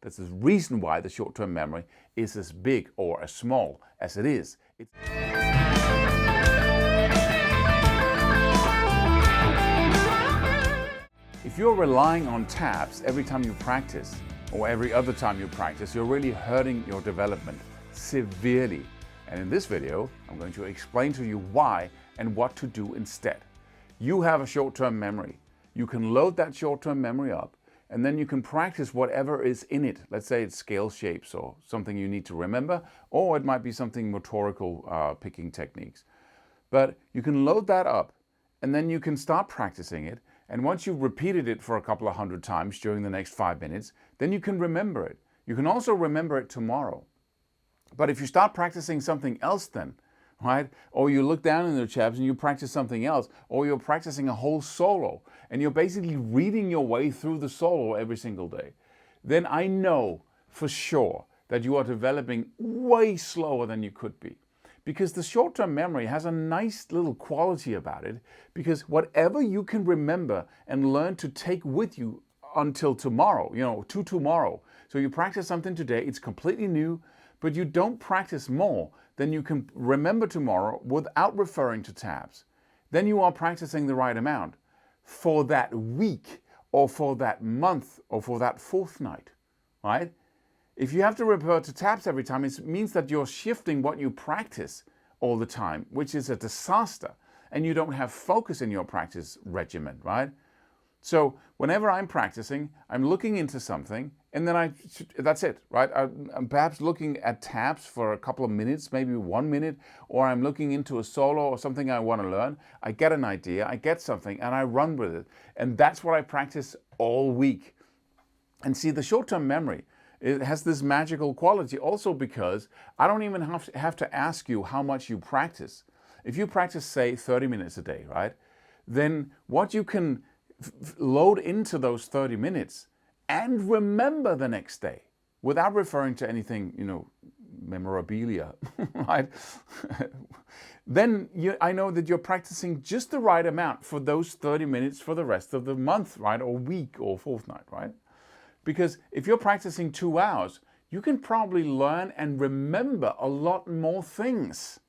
That's the reason why the short-term memory is as big or as small as it is. If you're relying on tabs every time you practice, or every other time you practice, you're really hurting your development severely. And in this video, I'm going to explain to you why and what to do instead. You have a short-term memory. You can load that short-term memory up, and then you can practice whatever is in it. Let's say it's scale shapes or something you need to remember, or it might be something motorical picking techniques. But you can load that up, and then you can start practicing it. And once you've repeated it for a couple of hundred times during the next 5 minutes, then you can remember it. You can also remember it tomorrow. But if you start practicing something else then, right? Or you look down in the tabs and you practice something else, or you're practicing a whole solo, and you're basically reading your way through the solo every single day, then I know for sure that you are developing way slower than you could be. Because the short-term memory has a nice little quality about it, because whatever you can remember and learn to take with you until tomorrow, to tomorrow. So you practice something today, it's completely new, but you don't practice more than you can remember tomorrow without referring to tabs. Then you are practicing the right amount for that week, or for that month, or for that fortnight, right? If you have to refer to tabs every time, it means that you're shifting what you practice all the time, which is a disaster, and you don't have focus in your practice regimen, right? So whenever I'm practicing, I'm looking into something, and then that's it, right? I'm perhaps looking at tabs for a couple of minutes, maybe 1 minute, or I'm looking into a solo or something I want to learn. I get an idea, I get something, and I run with it. And that's what I practice all week. And see, the short-term memory, it has this magical quality also because I don't even have to ask you how much you practice. If you practice, say, 30 minutes a day, right? Then what you can load into those 30 minutes and remember the next day without referring to anything, memorabilia, right? Then I know that you're practicing just the right amount for those 30 minutes for the rest of the month, right? Or week or fortnight, right? Because if you're practicing 2 hours, you can probably learn and remember a lot more things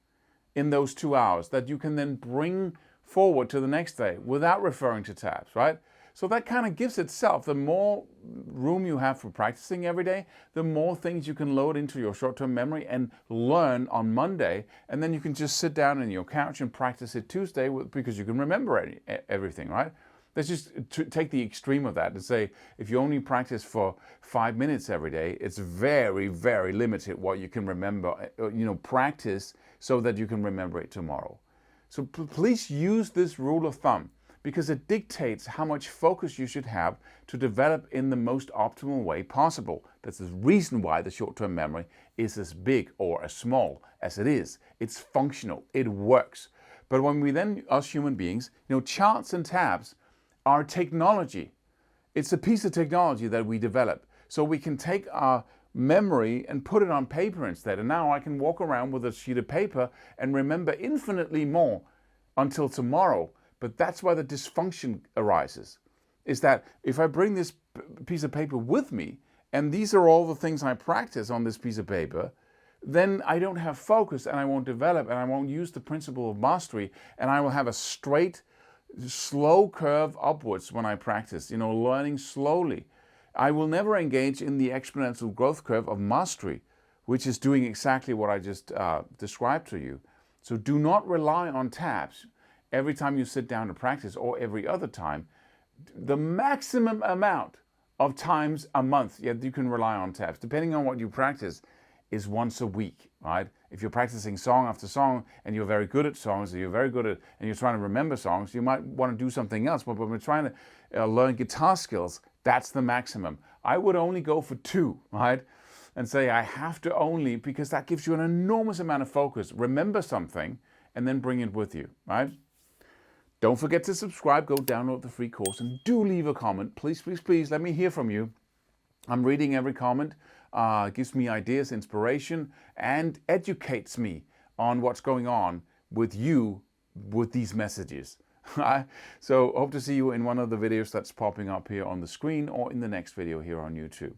in those 2 hours that you can then bring forward to the next day without referring to tabs, right? So that kind of gives itself, the more room you have for practicing every day, the more things you can load into your short-term memory and learn on Monday, and then you can just sit down on your couch and practice it Tuesday because you can remember everything, right? Let's just take the extreme of that and say, if you only practice for 5 minutes every day, it's very, very limited what you can remember, practice so that you can remember it tomorrow. So please use this rule of thumb because it dictates how much focus you should have to develop in the most optimal way possible. That's the reason why the short-term memory is as big or as small as it is. It's functional, it works. But when we then, us human beings, charts and tabs are technology. It's a piece of technology that we develop. So we can take our memory and put it on paper instead. And now I can walk around with a sheet of paper and remember infinitely more until tomorrow. But that's why the dysfunction arises, is that if I bring this piece of paper with me, and these are all the things I practice on this piece of paper, then I don't have focus and I won't develop and I won't use the principle of mastery, and I will have a straight, slow curve upwards when I practice, learning slowly. I will never engage in the exponential growth curve of mastery, which is doing exactly what I just described to you. So do not rely on tabs every time you sit down to practice or every other time. The maximum amount of times a month you can rely on tabs, depending on what you practice, is once a week, right? If you're practicing song after song and you're very good at songs, and you're trying to remember songs, you might want to do something else. But when we're trying to learn guitar skills, that's the maximum. I would only go for 2, right? And say I have to only, because that gives you an enormous amount of focus. Remember something and then bring it with you, right? Don't forget to subscribe, go download the free course, and do leave a comment. Please, please, please, let me hear from you. I'm reading every comment. Gives me ideas, inspiration, and educates me on what's going on with you with these messages. So hope to see you in one of the videos that's popping up here on the screen or in the next video here on YouTube.